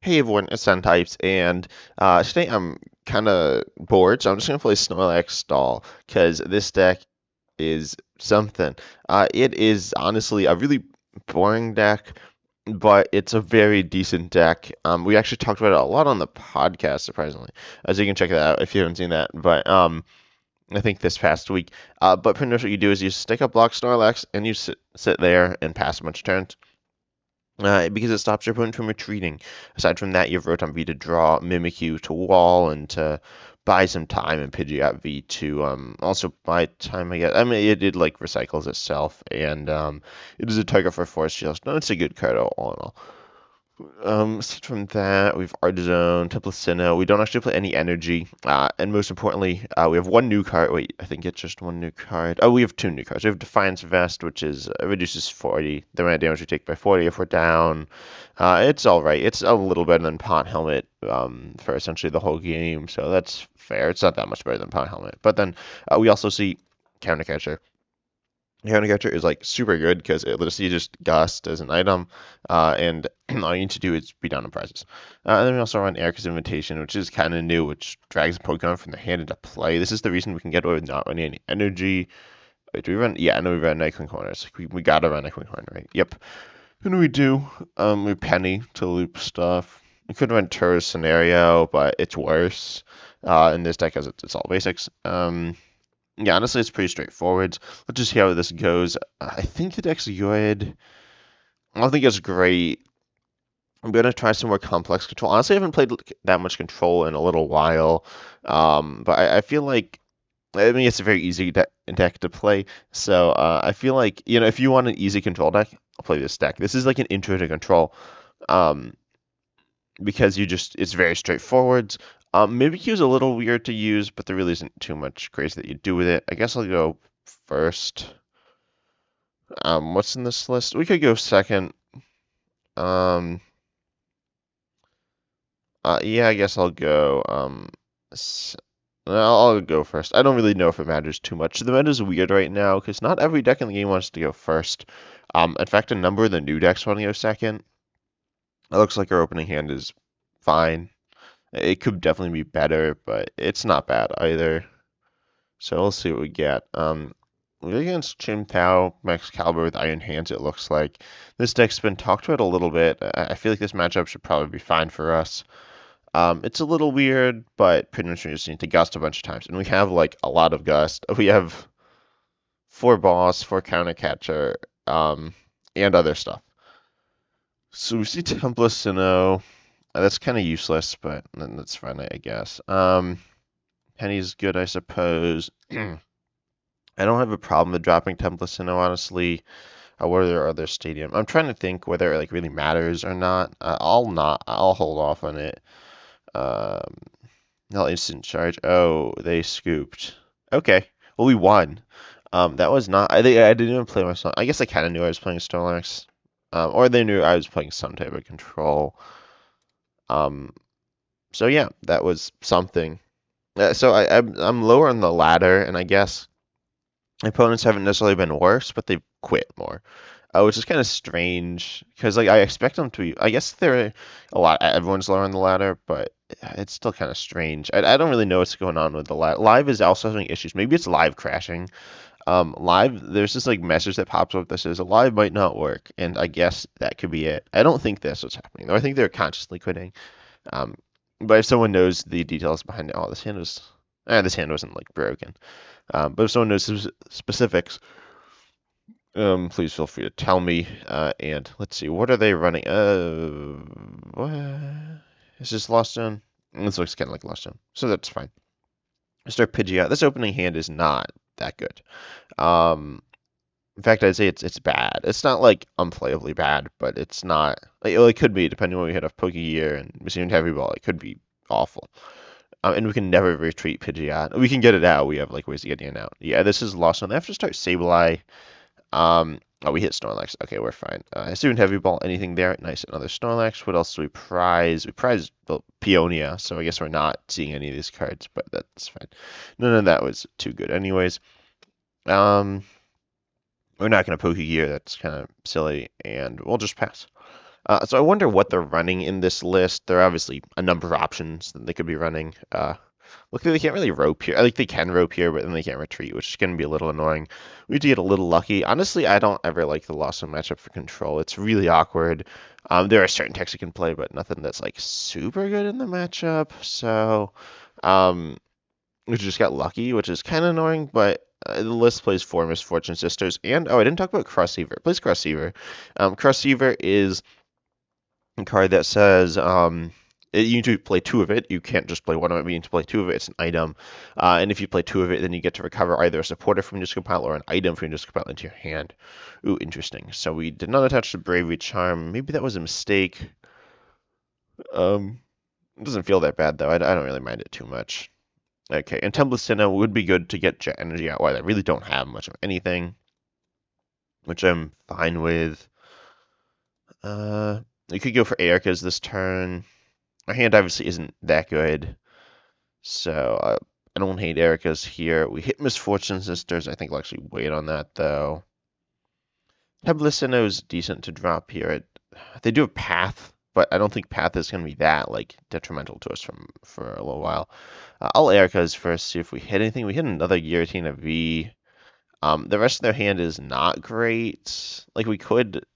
Hey everyone, it's Sun Types, and today I'm kind of bored, so I'm just going to play Snorlax Stall, because this deck is something. It is honestly a really boring deck, but it's a very decent deck. We actually talked about it a lot on the podcast, surprisingly, so you can check that out if you haven't seen that. But I think this past week. But pretty much what you do is you stick up block Snorlax, and you sit there and pass a bunch of turns. Because it stops your opponent from retreating. Aside from that, you have Rotom V to draw Mimikyu to wall and to buy some time, and Pidgeot V to also buy time, I guess. I mean, it like recycles itself, and it is a target for Force Shield. No, it's a good card all in all. Aside from that, we have Artazon, Temple of Sinnoh. We don't actually play any energy. And most importantly, we have one new card. Wait, I think it's just one new card. Oh, we have two new cards. We have Defiance Vest, which is reduces 40, the amount of damage we take by 40 if we're down. It's all right. It's a little better than Pot Helmet for essentially the whole game, so that's fair. It's not that much better than Pot Helmet. But then we also see Counter Catcher. Iono Catcher is like super good because it lets you just gust as an item, and all you need to do is beat down on prizes. And then we also run Erika's Invitation, which is kind of new, which drags a Pokemon from the hand into play. This is the reason we can get away with not running any energy. Wait, do we run? Yeah, I know we run Echoing Horn. We gotta run Echoing Horn, right? Yep. And we do. We have Penny to loop stuff. We could run Tourist Scenario, but it's worse. In this deck, as it's all basics. Yeah, honestly, it's pretty straightforward. Let's just see how this goes. I think the deck's good. I don't think it's great. I'm going to try some more complex control. Honestly, I haven't played that much control in a little while. But I feel like, I mean, it's a very easy deck to play. So I feel like, if you want an easy control deck, I'll play this deck. This is like an intro to control. Um, because it's very straightforward. Mimikyu is a little weird to use, but there really isn't too much crazy that you do with it. I guess I'll go first. What's in this list? We could go second. Um, yeah, I guess I'll go. I'll go first. I don't really know if it matters too much. The meta is weird right now because not every deck in the game wants to go first. In fact, a number of the new decks want to go second. It looks like our opening hand is fine. It could definitely be better, but it's not bad either. So we'll see what we get. We're against Chien-Pao, Max Caliber with Iron Hands, it looks like. This deck's been talked about a little bit. I feel like this matchup should probably be fine for us. It's a little weird, but pretty much we just need to gust a bunch of times. And we have like a lot of gust. We have 4 boss, 4 counter catcher, and other stuff. So we see Temple of Sinnoh. That's kind of useless, but that's fine, I guess. Penny's good, I suppose. I don't have a problem with dropping Temple of Sinnoh, honestly. What are their other stadium? I'm trying to think whether it like really matters or not. I'll hold off on it. Um, not instant charge. Oh, they scooped. Okay. Well, we won. That was not. I think I didn't even play my song. I guess I kind of knew I was playing Snorlax. Or they knew I was playing some type of control. So yeah, that was something. So I'm lower on the ladder, and I guess my opponents haven't necessarily been worse, but they've quit more, which is kind of strange because like I expect them to be. I guess they're a lot. Everyone's lower on the ladder, but it's still kind of strange. I don't really know what's going on with the live. Live is also having issues. Maybe it's live crashing. Live, there's this like message that pops up that says a live might not work, and I guess that could be it. I don't think that's what's happening, though. I think they're consciously quitting. Um, but if someone knows the details behind it, oh, this hand wasn't like broken. But if someone knows specifics, please feel free to tell me. And let's see, what are they running? What? Is this Lost Zone? This looks kind of like Lost Zone, so that's fine. Start Pidgeot. This opening hand is not that good. In fact, I'd say it's bad. It's not like unplayably bad, but it's not. Like, it could be depending on what we hit off Pokégear and Machine Heavy Ball. It could be awful. And we can never retreat Pidgeot. We can get it out. We have like ways to get in and out. Yeah, this is Lost Zone. They have to start Sableye. Oh, we hit Snorlax. Okay, we're fine. Hisuian Heavy Ball. Anything there? Nice. Another Snorlax. What else do we prize? We prize the Peonia, so I guess we're not seeing any of these cards, but that's fine. None of that was too good, anyways. We're not going to Pokégear. That's kind of silly, and we'll just pass. So I wonder what they're running in this list. There are obviously a number of options that they could be running. Look, they can't really rope here. Like they can rope here, but then they can't retreat, which is going to be a little annoying. We do get a little lucky. Honestly, I don't ever like the loss of matchup for control. It's really awkward. There are certain techs you can play, but nothing that's like super good in the matchup. So, we just got lucky, which is kind of annoying. But the list plays four Misfortune Sisters, and oh, I didn't talk about Crossceiver. It plays Crossceiver. Crossceiver is a card that says you need to play two of it. You can't just play one of it. You need to play two of it. It's an item. And if you play two of it, then you get to recover either a supporter from your discard pile or an item from your discard pile into your hand. Ooh, interesting. So we did not attach the Bravery Charm. Maybe that was a mistake. It doesn't feel that bad, though. I don't really mind it too much. Okay, and Temple of Sinnoh would be good to get Jet Energy out while I really don't have much of anything, which I'm fine with. You could go for Erika's this turn. Our hand obviously isn't that good, so I don't hate Erika's here. We hit Misfortune Sisters. I think we'll actually wait on that, though. Temple of Sinnoh is decent to drop here. They do have Path, but I don't think Path is going to be that like detrimental to us for a little while. I'll Erika's first, see if we hit anything. We hit another Giratina V. The rest of their hand is not great. Like we could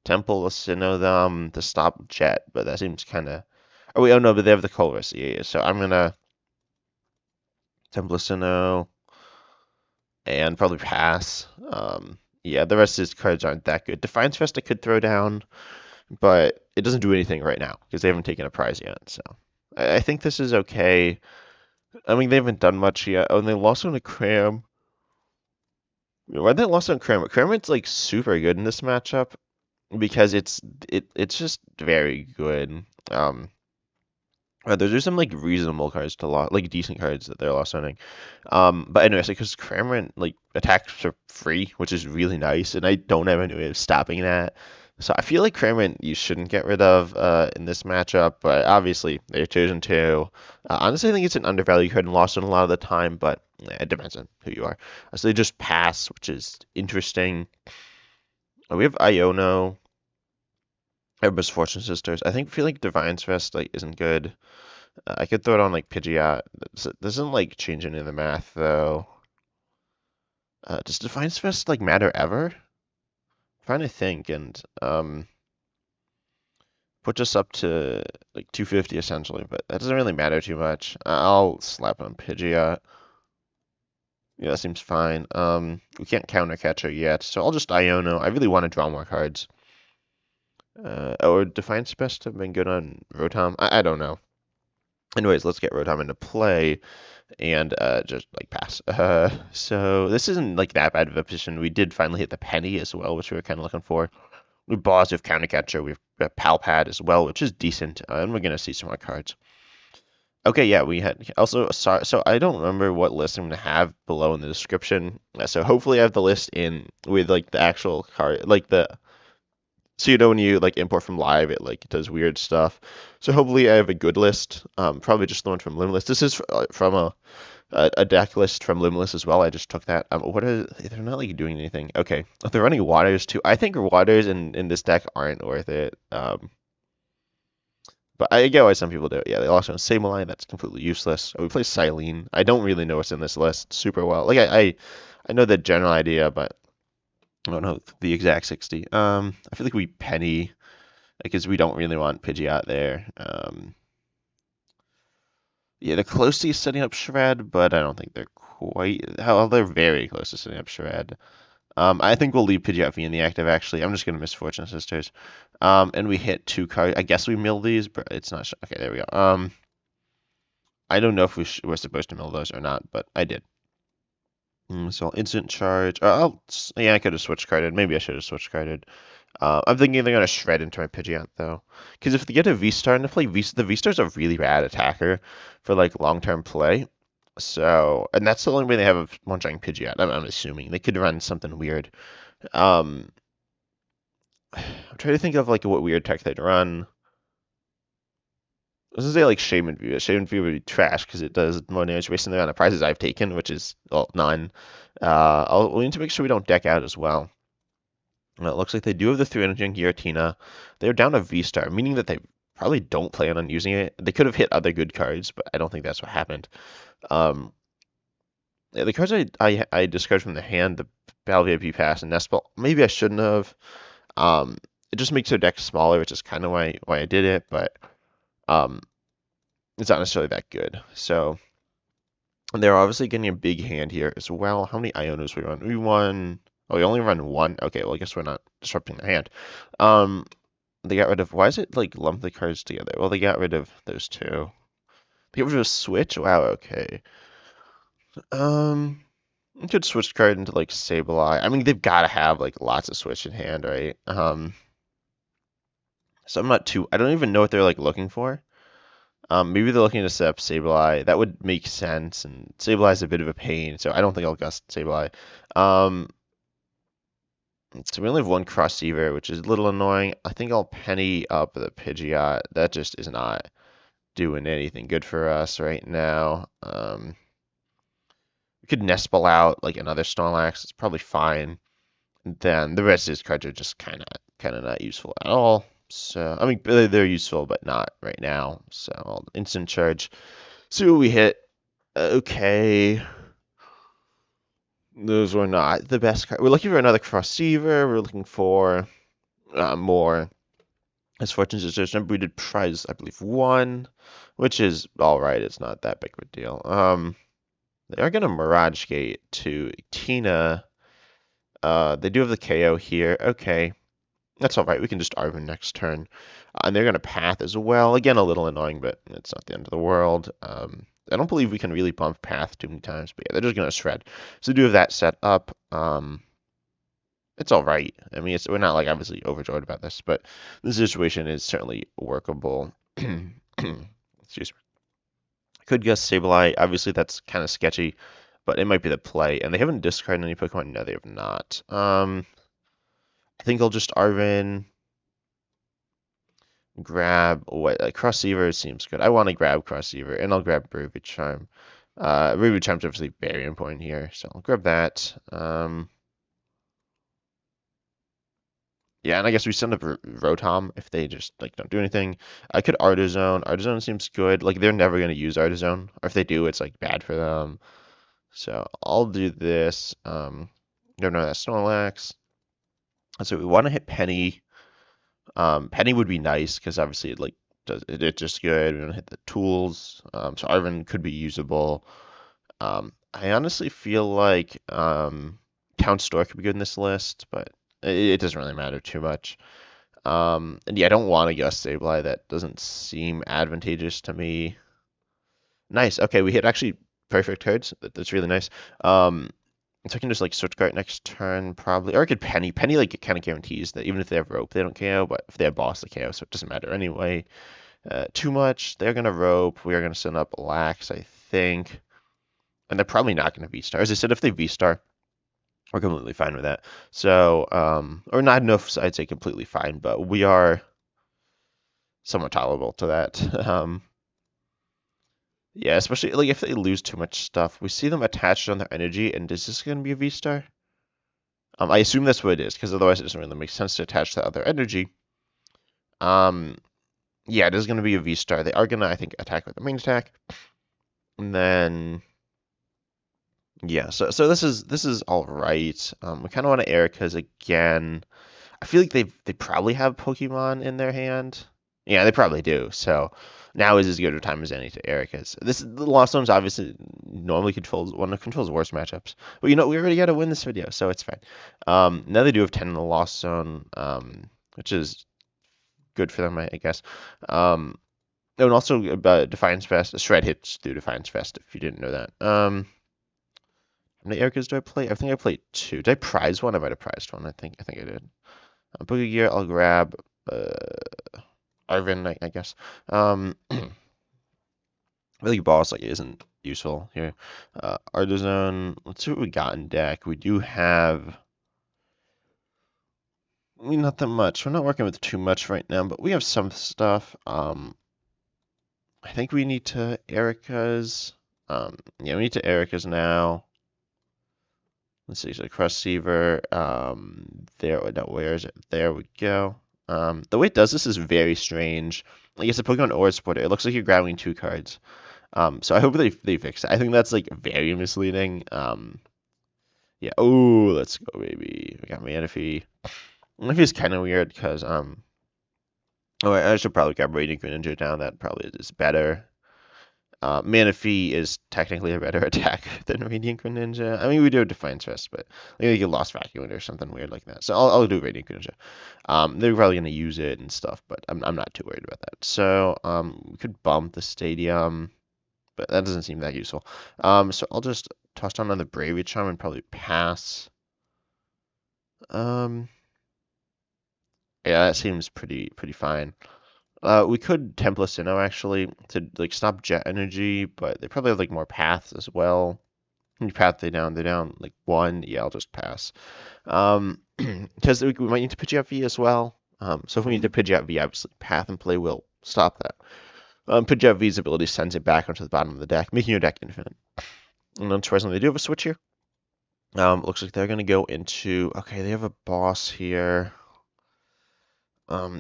Temple of Sinnoh them to stop Jet, but that seems kind of. Oh no, but they have the Colress. Yeah. So I'm gonna Temple of Sinnoh and probably pass. Yeah, the rest of his cards aren't that good. Defiance Vest I could throw down, but it doesn't do anything right now because they haven't taken a prize yet. So I think this is okay. I mean, they haven't done much yet. Oh, and they lost on a Cram. Why they lost on Cram? Cram's like super good in this matchup because it's just very good. There's some like reasonable cards to loss, like decent cards that they're lost owning. But anyways, because Cramorant like attacks for free, which is really nice, and I don't have any way of stopping that. So I feel like Cramorant you shouldn't get rid of in this matchup, but obviously they've chosen to. Honestly, I think it's an undervalued card and lost on a lot of the time, but it depends on who you are. So they just pass, which is interesting. We have Iono. I have Misfortune Sisters. I feel like Defiance Vest like isn't good. I could throw it on like Pidgeot. This doesn't like change any of the math though. Does Defiance Vest like matter ever? I'm trying to think, and put us up to like 250 essentially, but that doesn't really matter too much. I'll slap on Pidgeot. Yeah, that seems fine. We can't Counter Catcher yet, so I'll just Iono. I really want to draw more cards. Or Defiance Vest have been good on Rotom. I don't know. Anyways, let's get Rotom into play and just like pass. So this isn't like that bad of a position. We did finally hit the Penny as well, which we were kind of looking for. We boss with Counter Catcher. We've got Pal Pad as well, which is decent, and we're gonna see some more cards. Okay, yeah, we had also so I don't remember what list I'm gonna have below in the description. So hopefully I have the list in with like the actual card, like the so you know when you like import from live, it like does weird stuff. So hopefully I have a good list. Probably just the one from Limitless. This is from a deck list from Limitless as well. I just took that. What are they're not like doing anything? Okay, if they're running waters too. I think waters in this deck aren't worth it. But I get why some people do it. Yeah, they lost on Sableye. That's completely useless. We play Cyllene. I don't really know what's in this list super well. Like I know the general idea, but I don't know the exact 60. I feel like we Penny because we don't really want Pidgeot there. Yeah, they're close to setting up Shred, but I don't think they're quite. Well, they're very close to setting up Shred. I think we'll leave Pidgeot V in the active, actually. I'm just going to Misfortune Sisters. And we hit 2 cards. I guess we mill these, but it's not. Okay, there we go. I don't know if we're supposed to mill those or not, but I did. So I'll instant charge. Yeah, I could have switch carded. Maybe I should have switch carded. I'm thinking they're going to shred into my Pidgeot, though. Because if they get a V-Star and they play the V-Star's a really bad attacker for, like, long-term play. So, and that's the only way they have a one-giant Pidgeot, I'm assuming. They could run something weird. I'm trying to think of, like, what weird tech they'd run. I was going to say, like, Shaman View. Shaman View would be trash because it does more damage based on the amount of prizes I've taken, which is, well, none. We need to make sure we don't deck out as well. It looks like they do have the 300 Giratina. They're down a V-Star, meaning that they probably don't plan on using it. They could have hit other good cards, but I don't think that's what happened. Yeah, the cards I discarded from the hand, the Battle VIP Pass and Nest Ball, maybe I shouldn't have. It just makes their deck smaller, which is kind of why I did it, but um, it's not necessarily that good. So they're obviously getting a big hand here as well. How many Ionos we run? We won. Oh, we only run one. Okay, well I guess we're not disrupting the hand. They got rid of. Why is it like lump the cards together? Well, they got rid of those two. They got rid of Switch. Wow. Okay. You could switch card into like Sableye. I mean, they've got to have like lots of Switch in hand, right? So I'm not too. I don't even know what they're like looking for. Maybe they're looking to set up Sableye. That would make sense. And Sableye is a bit of a pain, so I don't think I'll gust Sableye. So we only have one Crossceiver, which is a little annoying. I think I'll penny up the Pidgeot. That just is not doing anything good for us right now. We could Nest Ball out like another Snorlax. It's probably fine. Then the rest of his cards are just kind of not useful at all. So I mean they're useful, but not right now. So I'll instant charge. See what we hit. Okay. Those were not the best cards. We're looking for another Crossceiver. We're looking for more Misfortune's Sisters. Remember we did prize, I believe, 1, which is alright. It's not that big of a deal. They are gonna Mirage Gate to Tina. They do have the KO here. Okay. That's alright. We can just Arven next turn. And they're gonna Path as well. Again, a little annoying, but it's not the end of the world. I don't believe we can really bump Path too many times, but yeah, they're just gonna shred. So do have that set up. It's all right. I mean, we're not like obviously overjoyed about this, but the situation is certainly workable. Excuse me. Could guess Sableye. Obviously, that's kind of sketchy, but it might be the play. And they haven't discarded any Pokemon. No, they have not. I think I'll just Arven. Grab what Crossceiver seems good. I want to grab Crossceiver, and I'll grab Bravery Charm. Bravery Charm's obviously very important here, so I'll grab that. Yeah, and I guess we send up Rotom if they just like don't do anything. I could Artazon. Artazon seems good. Like they're never gonna use Artazon, or if they do, it's like bad for them. So I'll do this. Don't know that Snorlax. So we want to hit Penny. Penny would be nice because obviously it like it's just good. We don't hit the tools. So Arven could be usable. I honestly feel like Town Store could be good in this list, but it doesn't really matter too much. And yeah, I don't want to Gust Sableye. That doesn't seem advantageous to me. Nice. Okay, we hit actually perfect cards. That's really nice. So I can just like switch card next turn probably, or I could Penny. Penny like kind of guarantees that even if they have Rope, they don't KO, but if they have Boss, they KO, so it doesn't matter anyway. Too much. They're gonna Rope. We are gonna send up Lax, I think, and they're probably not gonna V-Star. As I said, if they V-Star, we're completely fine with that. So, or not enough, I'd say completely fine, but we are somewhat tolerable to that. Yeah, especially like if they lose too much stuff, we see them attached on their energy, and is this gonna be a V-Star? I assume that's what it is, because otherwise it doesn't really make sense to attach that other energy. Yeah, it is going to be a V-Star. They are going to, I think, attack with the main attack. And then, yeah, so this is all right. We kind of want to Erika's again. I feel like they probably have Pokemon in their hand. Yeah, they probably do. So now is as good a time as any to Erika's. The Lost Zone's obviously normally controls worst matchups, but you know we already got to win this video, so it's fine. Now they do have 10 in the Lost Zone, which is good for them, I guess. And also Defiance Vest, Shred hits through Defiance Vest if you didn't know that. How many Erikas do I play? I think I played 2. Did I prize one? I might have prized one. I think I did. Pokégear, I'll grab Arven, I guess. Really boss like isn't useful here. Artazon, let's see what we got in deck. We do have not that much. We're not working with too much right now, but we have some stuff. I think we need to Erika's. Yeah, we need to Erika's now. Let's see, so Crossceiver, there, no, where is it? There we go. The way it does this is very strange. Like it's a Pokemon Aura supporter. It looks like you're grabbing two cards. So I hope they fix it. I think that's like very misleading. Yeah. Oh, let's go, baby. We got Manaphy. Manaphy is kind of weird because oh, I should probably grab Radiant Greninja down. That probably is better. Manaphy is technically a better attack than Radiant Greninja. I mean, we do have Defiance Vest, but like you lost Vacuum or something weird like that. So I'll do Radiant Greninja. They're probably gonna use it and stuff, but I'm not too worried about that. So we could bump the Stadium, but that doesn't seem that useful. So I'll just toss down another Bravery Charm and probably pass. Yeah, that seems pretty fine. We could Temple of Sinnoh actually to like stop Jet Energy, but they probably have like more paths as well. When you path they're down like one. Yeah, I'll just pass. Because we might need to Pidgeot V as well. So if we need to Pidgeot V, obviously path and play will stop that. Pidgeot V's ability sends it back onto the bottom of the deck, making your deck infinite. And unsurprisingly, they do have a switch here. Looks like they're gonna go into. Okay, they have a boss here.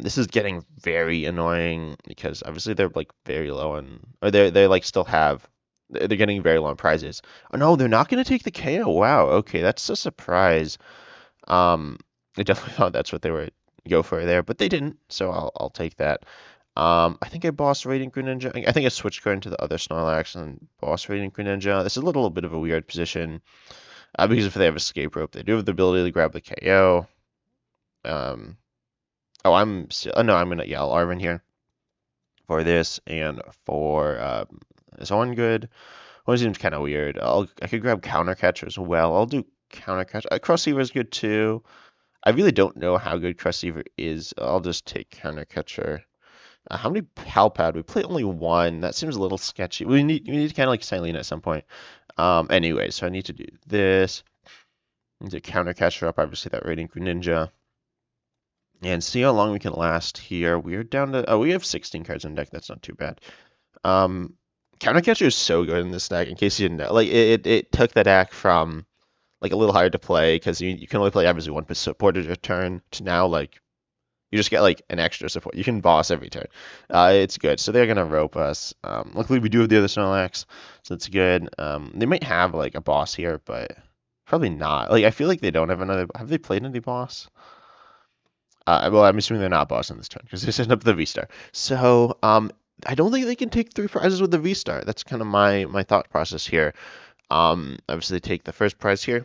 This is getting very annoying because obviously they're like very low on, or they like still have, they're getting very low on prizes. Oh no, they're not going to take the KO. Wow, okay, that's a surprise. I definitely thought that's what they were go for there, but they didn't, so I'll take that. I think I boss Radiant Greninja. I think I switched card into the other Snorlax and boss Radiant Greninja. This is a little bit of a weird position because if they have Escape Rope, they do have the ability to grab the KO. Oh, no, I'm gonna yell Arven here for this and for is one good? One seems kind of weird. I could grab Counter Catcher as well. I'll do Counter Catcher. Crossceiver is good too. I really don't know how good Crossceiver is. I'll just take Counter Catcher. How many Pal Pad? We play only one. That seems a little sketchy. We need to kind of like Cyllene at some point. Anyway, so I need to do this. I need to Counter Catcher up. Obviously that Radiant Greninja. And see how long we can last here. We're down to, oh, we have 16 cards in deck. That's not too bad. Counter Catcher is so good in this deck. In case you didn't know, like it took the deck from like a little hard to play because you can only play obviously one support at your turn to now like you just get like an extra support. You can boss every turn. It's good. So they're gonna rope us. Luckily we do have the other Snorlax, so it's good. They might have like a boss here, but probably not. Like I feel like they don't have another. Have they played any boss? Well, I'm assuming they're not boss in this turn because they set up the V-Star. So, I don't think they can take 3 prizes with the V-Star. That's kind of my thought process here. Obviously, they take the first prize here,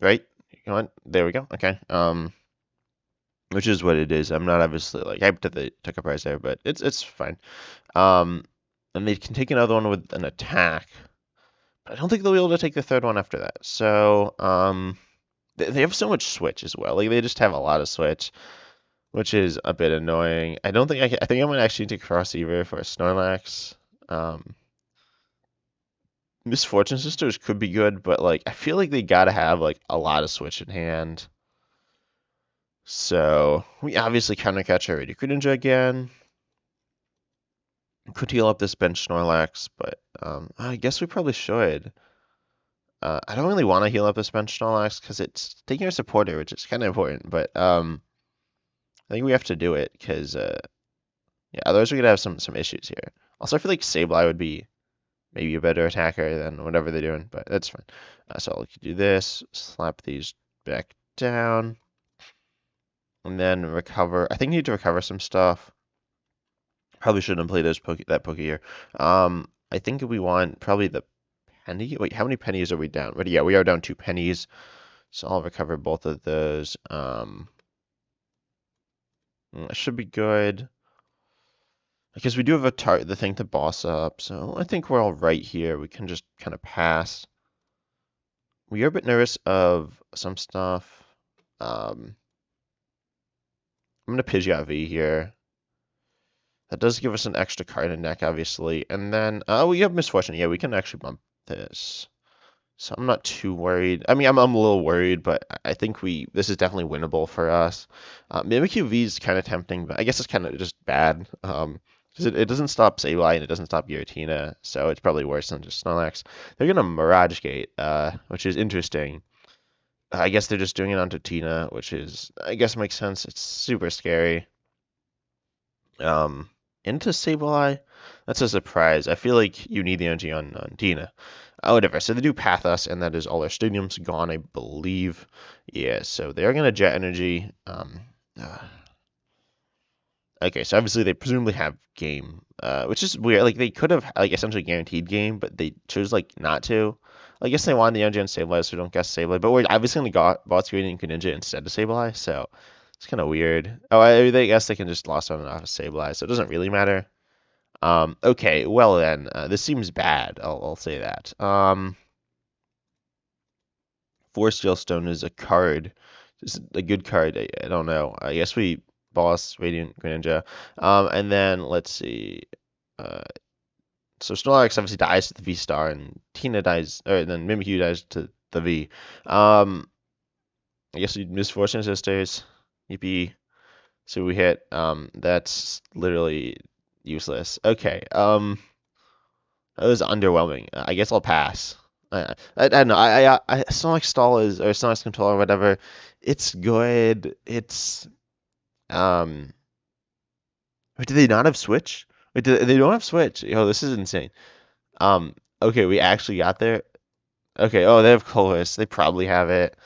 right? You know what? There we go. Okay. Which is what it is. I'm not obviously like hyped that they took a prize there, but it's fine. And they can take another one with an attack, but I don't think they'll be able to take the third one after that. So, they have so much switch as well. Like they just have a lot of switch, which is a bit annoying. I don't think I think I'm gonna actually take Crossceiver for a Snorlax. Misfortune Sisters could be good, but like I feel like they gotta have like a lot of switch in hand. So we obviously Counter Catcher Radiant Greninja again. Could heal up this bench Snorlax, but I guess we probably should. I don't really want to heal up this bench Snorlax because it's taking our supporter, which is kind of important. But I think we have to do it because yeah, otherwise we could have some issues here. Also, I feel like Sableye would be maybe a better attacker than whatever they're doing, but that's fine. So I'll do this, slap these back down, and then recover. I think I need to recover some stuff. Probably shouldn't play that Pokégear. I think we want probably the penny. Wait, how many pennies are we down? But yeah, we are down 2 pennies. So I'll recover both of those. That should be good. Because we do have the thing to boss up, so I think we're all right here. We can just kind of pass. We are a bit nervous of some stuff. I'm gonna Pidgeot V here. That does give us an extra card in deck, obviously. And then, we have Misfortune. Yeah, we can actually bump this. So I'm not too worried. I mean, I'm a little worried, but I think this is definitely winnable for us. Mimikyu V is kind of tempting, but I guess it's kind of just bad. Because because it doesn't stop Sableye and it doesn't stop Giratina, so it's probably worse than just Snorlax. They're gonna Mirage Gate, which is interesting. I guess they're just doing it onto Tina, which is, I guess, makes sense. It's super scary. Into Sableye, that's a surprise. I feel like you need the energy on Tina. Whatever. So they do Pathos, and that is all their stadiums gone, I believe. Yeah, so they are gonna Jet Energy. Okay, so obviously they presumably have game, which is weird. Like they could have like essentially guaranteed game, but they chose like not to. I guess they wanted the energy on Sableye, so we don't guess Sableye. But we're obviously gonna got Boss Gradient Greninja instead of Sableye, so it's kind of weird. Oh, I guess they can just lost on off of Sableye, so it doesn't really matter. Okay, well then, this seems bad. I'll say that. Force Stone is a card. It's a good card. I don't know. I guess we Boss Radiant Greninja. And then let's see. So Snorlax obviously dies to the V star, and Tina dies, or then Mimikyu dies to the V. I guess we Misfortune Sisters. Yippee. So we hit. That's literally useless. Okay. That was underwhelming. I guess I'll pass. I don't know. Snorlax Stall is, or Snorlax Control or whatever. It's good. It's wait, do they not have Switch? Wait, they don't have Switch. Yo, this is insane. Okay, we actually got there. Okay, oh, they have Colorless. They probably have it.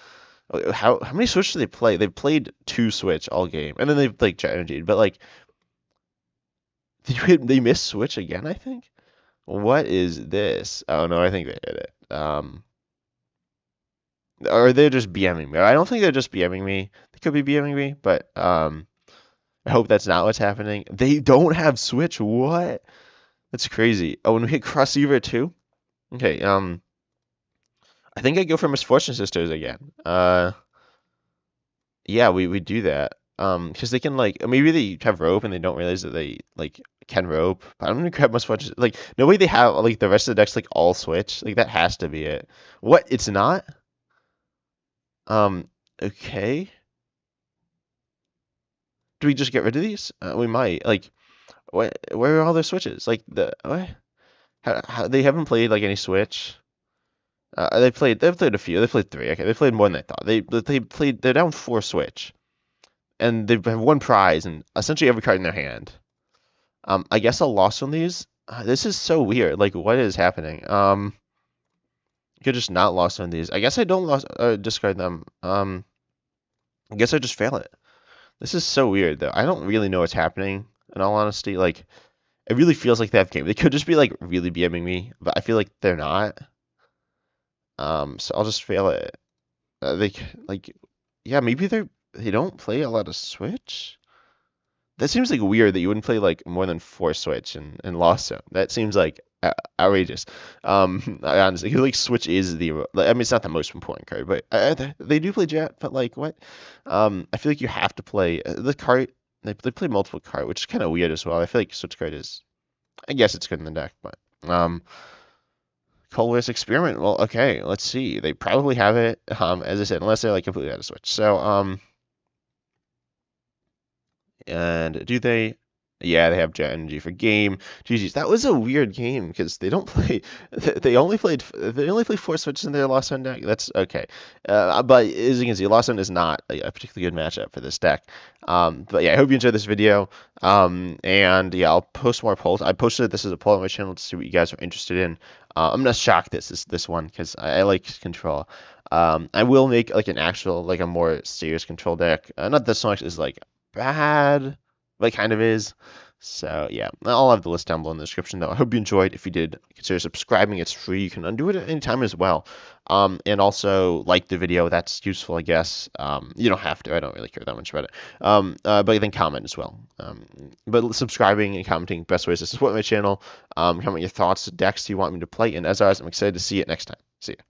How many Switch do they play? They've played 2 Switch all game, and then they've like Jet Energy. But like, they missed Switch again, I think. What is this? Oh no, I think they hit it. Or they're just BMing me. I don't think they're just BMing me. They could be BMing me, but I hope that's not what's happening. They don't have Switch. What? That's crazy. Oh, and we hit Crossceiver too. Okay. I think I go for Misfortune Sisters again. Yeah, we do that. Because they can like maybe they have rope and they don't realize that they like can rope. But I'm gonna grab Misfortune. Like no way they have like the rest of the decks like all Switch. Like that has to be it. What? It's not. Okay. Do we just get rid of these? We might. Like, where are all their switches? Like what? How they haven't played like any Switch. They've played a few. They played 3. Okay, they played more than I thought. They played. They're down 4 Switch, and they have 1 prize and essentially every card in their hand. I guess I'll lost on these. This is so weird. Like, what is happening? You could just not lost on these. I guess I don't discard them. I guess I just fail it. This is so weird though. I don't really know what's happening. In all honesty, like it really feels like they have game. They could just be like really BMing me, but I feel like they're not. So I'll just fail it. Yeah, maybe they don't play a lot of Switch. That seems like weird that you wouldn't play like more than 4 Switch and Lost Zone. That seems like outrageous. I honestly, like Switch is I mean, it's not the most important card, but they do play Jet. But like, what? I feel like you have to play the card. They play multiple card, which is kind of weird as well. I feel like Switch card is, I guess it's good in the deck, but Colorless Experiment. Well, okay, let's see. They probably have it. As I said, unless they're like completely out of Switch. So and do they? Yeah, they have Jet Energy for game. GG's. That was a weird game because they don't play. They only play 4 Switches in their Lost Zone deck. That's okay. But as you can see, Lost Zone is not a particularly good matchup for this deck. But yeah, I hope you enjoyed this video. And yeah, I'll post more polls. I posted this as a poll on my channel to see what you guys are interested in. I'm not shocked this one because I like control. I will make like an actual like a more serious control deck. Not that so much is like bad, but it kind of is. So yeah, I'll have the list down below in the description though. I hope you enjoyed. If you did, consider subscribing. It's free. You can undo it at any time as well. And also like the video. That's useful, I guess. You don't have to. I don't really care that much about it. But then comment as well. But subscribing and commenting, best ways to support my channel. Comment your thoughts, decks you want me to play, and as always, I'm excited to see it next time. See ya.